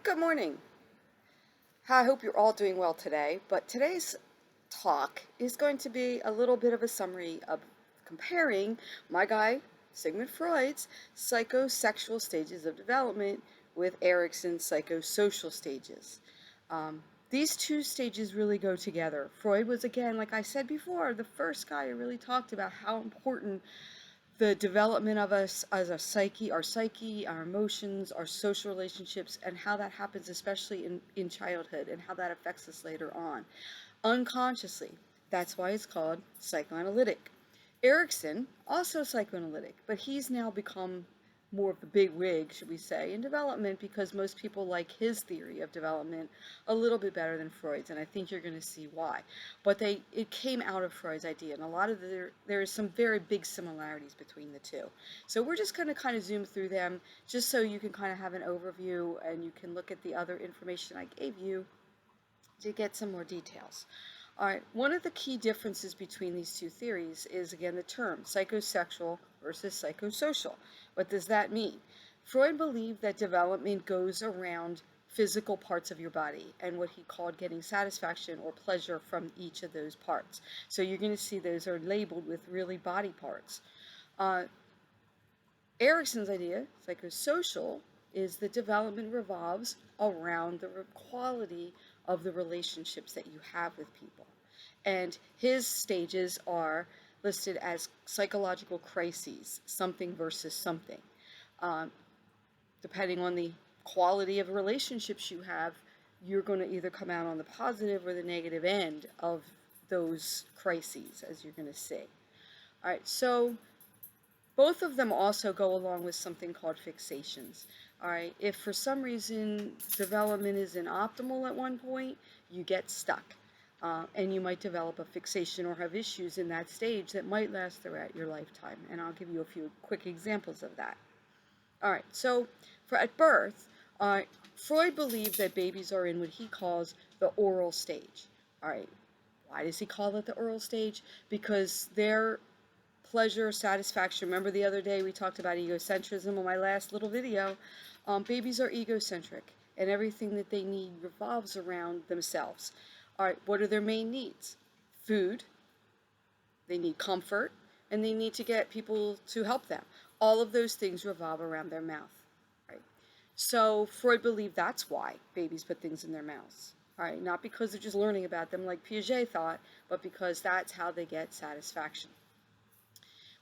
Good morning. I hope you're all doing well today, but today's talk is going to be a little bit of a summary of comparing my guy, Sigmund Freud's psychosexual stages of development with Erikson's psychosocial stages. These two stages really go together. Freud was, again, like I said before, the first guy who really talked about how important the development of us as a psyche, our emotions, our social relationships, and how that happens, especially in childhood, and how that affects us later on, unconsciously. That's why it's called psychoanalytic. Erikson, also psychoanalytic, but he's now become more of the big wig, should we say, in development because most people like his theory of development a little bit better than Freud's, and I think you're going to see why. But it came out of Freud's idea, and a lot of there is some very big similarities between the two. So we're just going to kind of zoom through them just so you can kind of have an overview and you can look at the other information I gave you to get some more details. All right, one of the key differences between these two theories is, again, the term psychosexual versus psychosocial. What does that mean? Freud believed that development goes around physical parts of your body and what he called getting satisfaction or pleasure from each of those parts. So you're going to see those are labeled with really body parts. Erikson's idea, psychosocial, is that development revolves around the quality of the relationships that you have with people. And his stages are listed as psychological crises, something versus something. Depending on the quality of relationships you have, you're going to either come out on the positive or the negative end of those crises, as you're going to see. All right, so both of them also go along with something called fixations. All right, if for some reason development isn't optimal at one point, you get stuck. And you might develop a fixation or have issues in that stage that might last throughout your lifetime. And I'll give you a few quick examples of that. All right, so at birth, Freud believed that babies are in what he calls the oral stage. All right, why does he call it the oral stage? Because their pleasure, satisfaction. Remember the other day we talked about egocentrism in my last little video. Babies are egocentric, and everything that they need revolves around themselves. All right, what are their main needs? Food, they need comfort, and they need to get people to help them. All of those things revolve around their mouth. Right? So Freud believed that's why babies put things in their mouths. All right, not because they're just learning about them like Piaget thought, but because that's how they get satisfaction.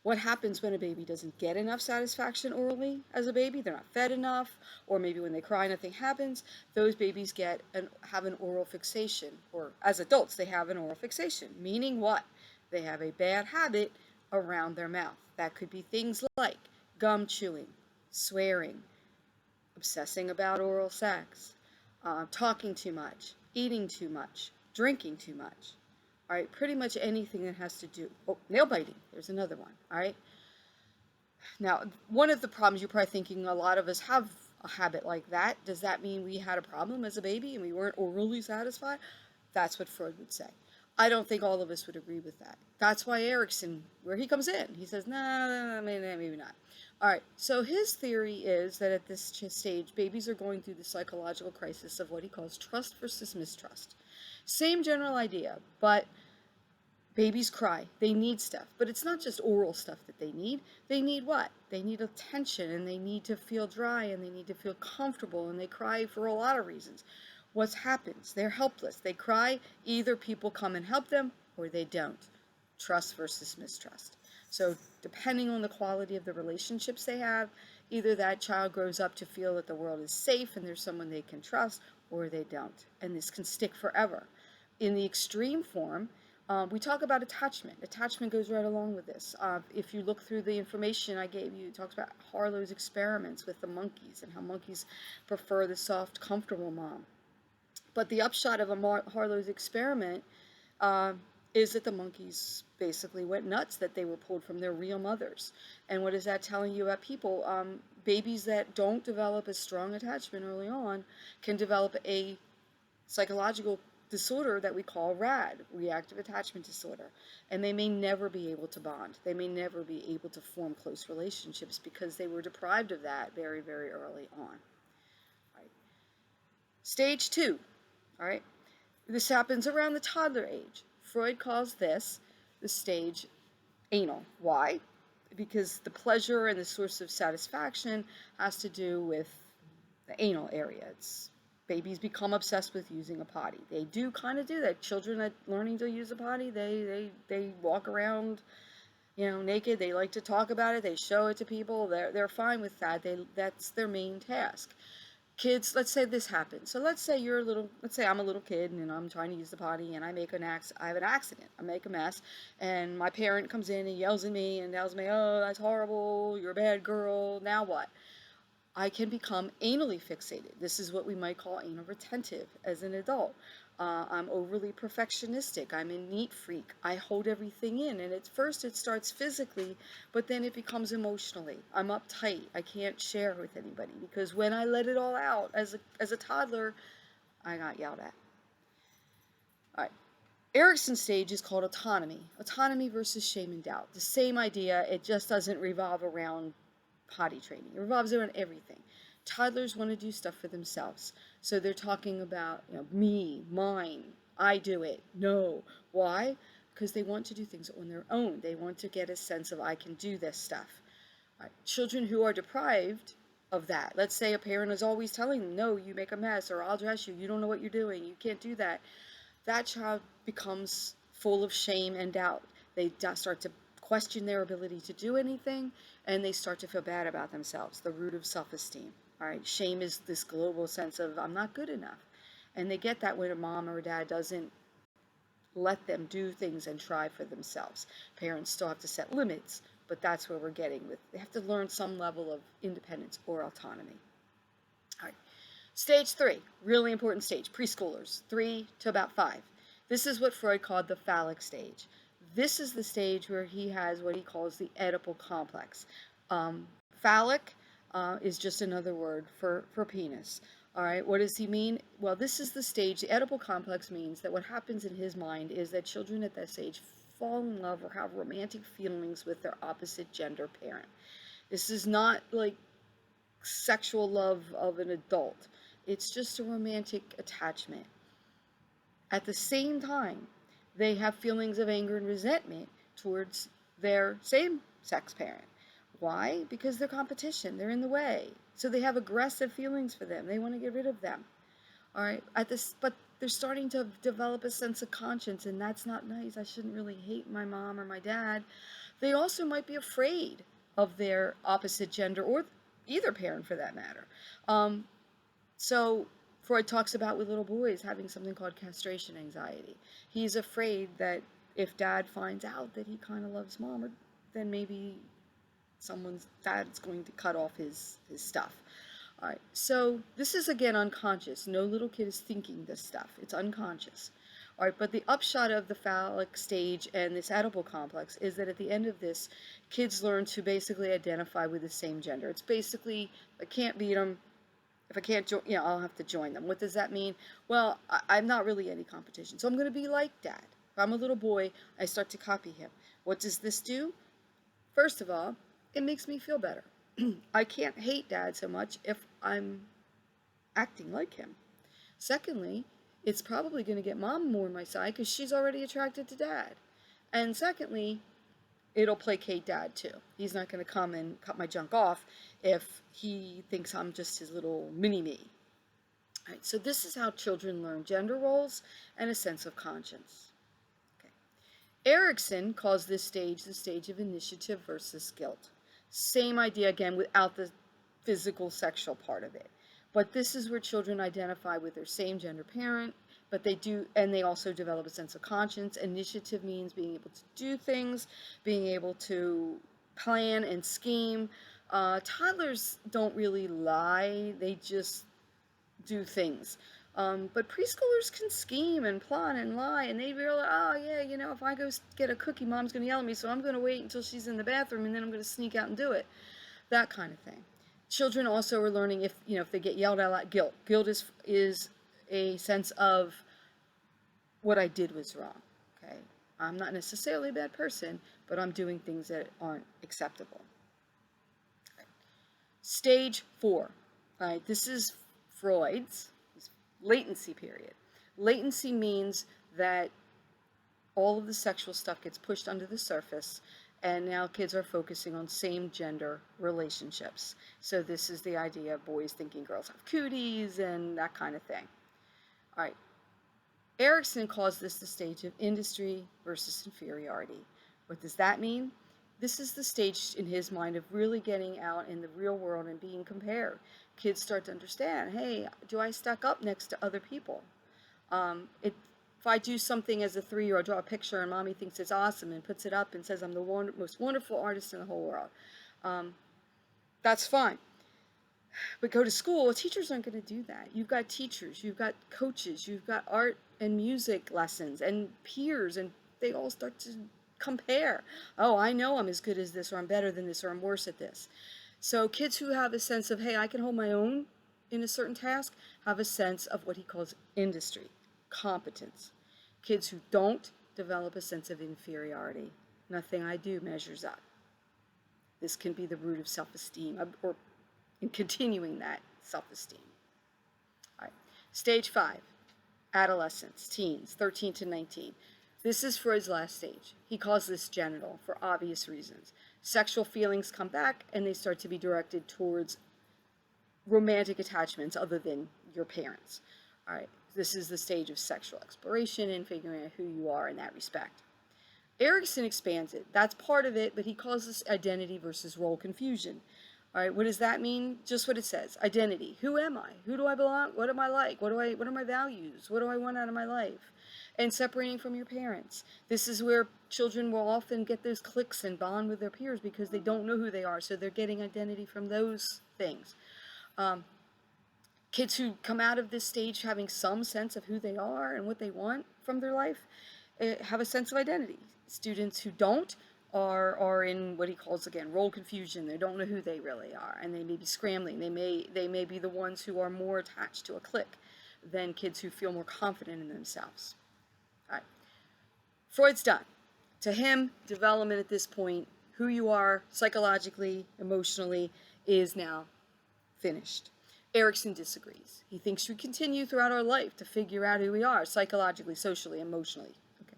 What happens when a baby doesn't get enough satisfaction orally as a baby? They're not fed enough, or maybe when they cry, nothing happens. Those babies have an oral fixation, or as adults, they have an oral fixation, meaning what? They have a bad habit around their mouth. That could be things like gum chewing, swearing, obsessing about oral sex, talking too much, eating too much, drinking too much. All right, pretty much anything that has to do, nail biting, there's another one, all right? Now, one of the problems you're probably thinking, a lot of us have a habit like that. Does that mean we had a problem as a baby and we weren't orally satisfied? That's what Freud would say. I don't think all of us would agree with that. That's why Erikson, where he comes in, he says, no, maybe not. All right, so his theory is that at this stage, babies are going through the psychological crisis of what he calls trust versus mistrust. Same general idea, but babies cry. They need stuff. But it's not just oral stuff that they need. They need what? They need attention, and they need to feel dry, and they need to feel comfortable, and they cry for a lot of reasons. What happens? They're helpless. They cry. Either people come and help them, or they don't. Trust versus mistrust. So depending on the quality of the relationships they have, either that child grows up to feel that the world is safe and there's someone they can trust, or they don't. And this can stick forever. In the extreme form, we talk about attachment. Attachment goes right along with this. If you look through the information I gave you, it talks about Harlow's experiments with the monkeys and how monkeys prefer the soft, comfortable mom. But the upshot of Harlow's experiment is that the monkeys basically went nuts, that they were pulled from their real mothers. And what is that telling you about people? Babies that don't develop a strong attachment early on can develop a psychological disorder that we call RAD, reactive attachment disorder. And they may never be able to bond. They may never be able to form close relationships because they were deprived of that very, very early on. Right. Stage 2, all right, this happens around the toddler age. Freud calls this the stage anal. Why? Because the pleasure and the source of satisfaction has to do with the anal area. It's babies become obsessed with using a potty. They do kind of do that. Children that learning to use a potty, they walk around, naked. They like to talk about it. They show it to people. They're fine with that. That's their main task. Kids, let's say this happens. So let's say I'm a little kid and I'm trying to use the potty and I have an accident. I make a mess and my parent comes in and yells at me and tells me, "Oh, that's horrible. You're a bad girl." Now what? I can become anally fixated. This is what we might call anal retentive as an adult. I'm overly perfectionistic. I'm a neat freak. I hold everything in. And at first it starts physically, but then it becomes emotionally. I'm uptight. I can't share with anybody because when I let it all out as a toddler, I got yelled at. All right. Erikson's stage is called autonomy. Autonomy versus shame and doubt. The same idea, it just doesn't revolve around potty training. It revolves around everything. Toddlers want to do stuff for themselves. So they're talking about, me, mine, I do it. No. Why? Because they want to do things on their own. They want to get a sense of I can do this stuff. Right. Children who are deprived of that. Let's say a parent is always telling them, no, you make a mess, or I'll dress you. You don't know what you're doing. You can't do that. That child becomes full of shame and doubt. They start to question their ability to do anything, and they start to feel bad about themselves, the root of self-esteem. All right, shame is this global sense of I'm not good enough. And they get that when a mom or a dad doesn't let them do things and try for themselves. Parents still have to set limits, but that's where we're getting with. They have to learn some level of independence or autonomy. All right. Stage 3, really important stage, preschoolers, 3 to about 5. This is what Freud called the phallic stage. This is the stage where he has what he calls the Oedipal complex. Phallic is just another word for penis. All right, what does he mean? Well, this is the stage. The Oedipal complex means that what happens in his mind is that children at that stage fall in love or have romantic feelings with their opposite gender parent. This is not like sexual love of an adult. It's just a romantic attachment. At the same time, they have feelings of anger and resentment towards their same-sex parent. Why? Because they're competition. They're in the way. So they have aggressive feelings for them. They want to get rid of them. All right. But they're starting to develop a sense of conscience, and that's not nice. I shouldn't really hate my mom or my dad. They also might be afraid of their opposite gender or either parent for that matter. So Freud talks about with little boys having something called castration anxiety. He's afraid that if dad finds out that he kind of loves mom, then maybe someone's dad's going to cut off his stuff. All right, so this is again unconscious. No little kid is thinking this stuff. It's unconscious. All right, but the upshot of the phallic stage and this Oedipal complex is that at the end of this, kids learn to basically identify with the same gender. It's basically, I can't beat them. If I can't join, I'll have to join them. What does that mean? Well, I'm not really any competition, so I'm going to be like dad. If I'm a little boy, I start to copy him. What does this do? First of all, it makes me feel better. I can't hate dad so much if I'm acting like him. Secondly, it's probably going to get mom more on my side because she's already attracted to dad. And secondly, it'll placate dad too. He's not going to come and cut my junk off if he thinks I'm just his little mini-me. All right, so this is how children learn gender roles and a sense of conscience. Okay. Erikson calls this stage the stage of initiative versus guilt. Same idea again without the physical sexual part of it. But this is where children identify with their same gender parent, but they also develop a sense of conscience. Initiative means being able to do things, being able to plan and scheme. Toddlers don't really lie, they just do things. But preschoolers can scheme and plot and lie, and they realize, oh yeah, if I go get a cookie, mom's going to yell at me, so I'm going to wait until she's in the bathroom, and then I'm going to sneak out and do it. That kind of thing. Children also are learning if they get yelled at a lot, guilt. Guilt is a sense of what I did was wrong. Okay, I'm not necessarily a bad person, but I'm doing things that aren't acceptable. Okay. Stage 4. All right, this is Freud's. latency period. Latency means that all of the sexual stuff gets pushed under the surface, and now kids are focusing on same gender relationships. So this is the idea of boys thinking girls have cooties and that kind of thing. All right. Erikson calls this the stage of industry versus inferiority. What does that mean? This is the stage in his mind of really getting out in the real world and being compared. Kids start to understand, hey, do I stack up next to other people? If I do something as a 3-year-old, draw a picture and mommy thinks it's awesome and puts it up and says I'm the most wonderful artist in the whole world, that's fine. But go to school, teachers aren't going to do that. You've got teachers, you've got coaches, you've got art and music lessons and peers, and they all start to compare. Oh, I know I'm as good as this, or I'm better than this, or I'm worse at this. So kids who have a sense of, hey, I can hold my own in a certain task, have a sense of what he calls industry, competence. Kids who don't develop a sense of inferiority. Nothing I do measures up. This can be the root of self-esteem, or in continuing that self-esteem. All right. Stage 5, adolescence, teens, 13 to 19. This is Freud's last stage. He calls this genital for obvious reasons. Sexual feelings come back and they start to be directed towards romantic attachments other than your parents. All right. This is the stage of sexual exploration and figuring out who you are in that respect. Erikson expands it. That's part of it, but he calls this identity versus role confusion. All right, what does that mean? Just what it says. Identity. Who am I? Who do I belong? What am I like? What are my values? What do I want out of my life? And separating from your parents. This is where children will often get those cliques and bond with their peers because they don't know who they are, so they're getting identity from those things. Kids who come out of this stage having some sense of who they are and what they want from their life have a sense of identity. Students who don't are in what he calls, again, role confusion. They don't know who they really are, and they may be scrambling. They may be the ones who are more attached to a clique than kids who feel more confident in themselves. All right. Freud's done. To him, development at this point, who you are psychologically, emotionally, is now finished. Erikson disagrees. He thinks we continue throughout our life to figure out who we are psychologically, socially, emotionally. Okay.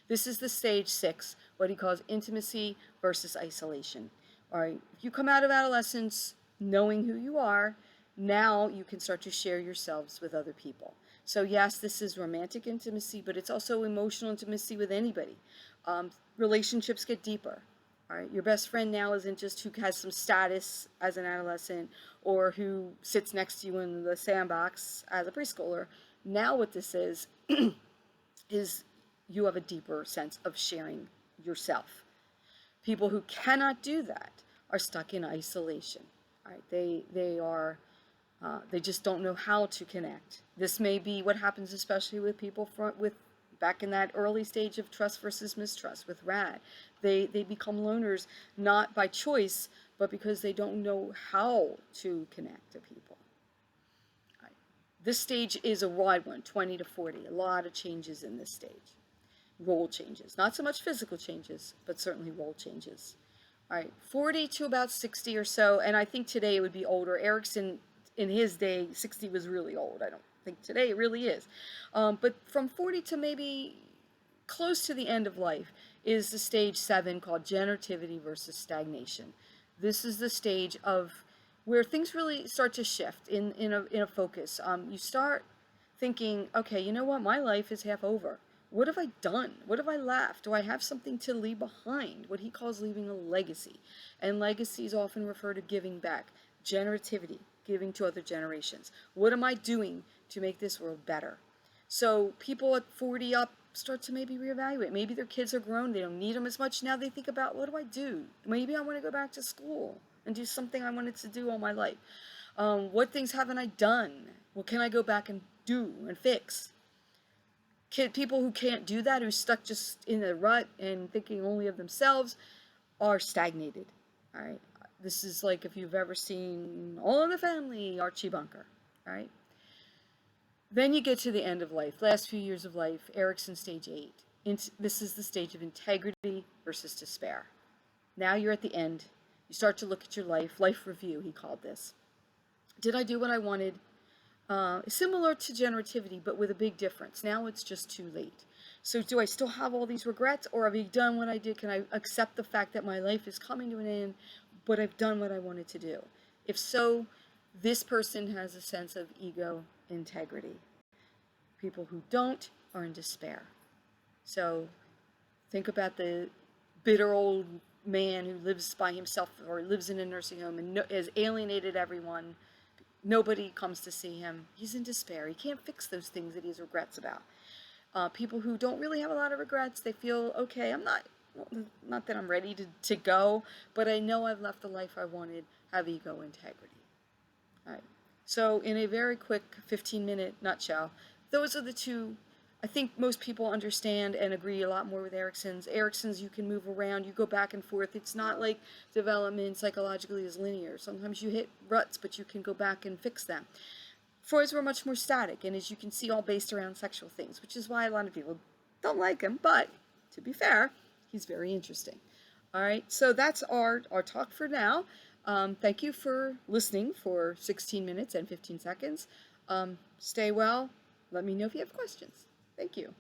This is the stage 6, what he calls intimacy versus isolation. All right, if you come out of adolescence knowing who you are, now you can start to share yourselves with other people. So yes, this is romantic intimacy, but it's also emotional intimacy with anybody. Relationships get deeper. All right, your best friend now isn't just who has some status as an adolescent or who sits next to you in the sandbox as a preschooler. Now what this is you have a deeper sense of sharing yourself. People who cannot do that are stuck in isolation. All right, they just don't know how to connect. This may be what happens especially with people back in that early stage of trust versus mistrust with RAD. They become loners not by choice, but because they don't know how to connect to people. All right. This stage is a wide one, 20 to 40. A lot of changes in this stage. Role changes. Not so much physical changes, but certainly role changes. All right, 40 to about 60 or so, and I think today it would be older. Erikson, in his day, 60 was really old. I don't think today it really is. But from 40 to maybe close to the end of life is the stage 7 called generativity versus stagnation. This is the stage of where things really start to shift in a focus. You start thinking, okay, you know what, my life is half over. What have I done? What have I left? Do I have something to leave behind? What he calls leaving a legacy. And legacies often refer to giving back. Generativity, giving to other generations. What am I doing to make this world better? So people at 40 up start to maybe reevaluate. Maybe their kids are grown. They don't need them as much. Now they think about, what do I do? Maybe I want to go back to school and do something I wanted to do all my life. What things haven't I done? What can I go back and do and fix? People who can't do that, who's stuck just in a rut and thinking only of themselves, are stagnated. All right. This is like if you've ever seen All in the Family, Archie Bunker. All right. Then you get to the end of life, last few years of life, Erikson stage 8. This is the stage of integrity versus despair. Now you're at the end. You start to look at your life review, he called this. Did I do what I wanted? Similar to generativity, but with a big difference. Now it's just too late. So do I still have all these regrets, or have I done what I did? Can I accept the fact that my life is coming to an end, but I've done what I wanted to do? If so, this person has a sense of ego integrity. People who don't are in despair. So think about the bitter old man who lives by himself or lives in a nursing home and has alienated everyone. Nobody comes to see him. He's in despair. He can't fix those things that he has regrets about. People who don't really have a lot of regrets, they feel, okay, I'm not that I'm ready to go, but I know I've left the life I wanted, have ego integrity. All right. So in a very quick 15-minute nutshell, those are the two. I think most people understand and agree a lot more with Erikson's. Erikson's, you can move around, you go back and forth. It's not like development psychologically is linear. Sometimes you hit ruts, but you can go back and fix them. Freud's were much more static, and as you can see, all based around sexual things, which is why a lot of people don't like him. But to be fair, he's very interesting. All right, so that's our talk for now. Thank you for listening for 16 minutes and 15 seconds. Stay well. Let me know if you have questions. Thank you.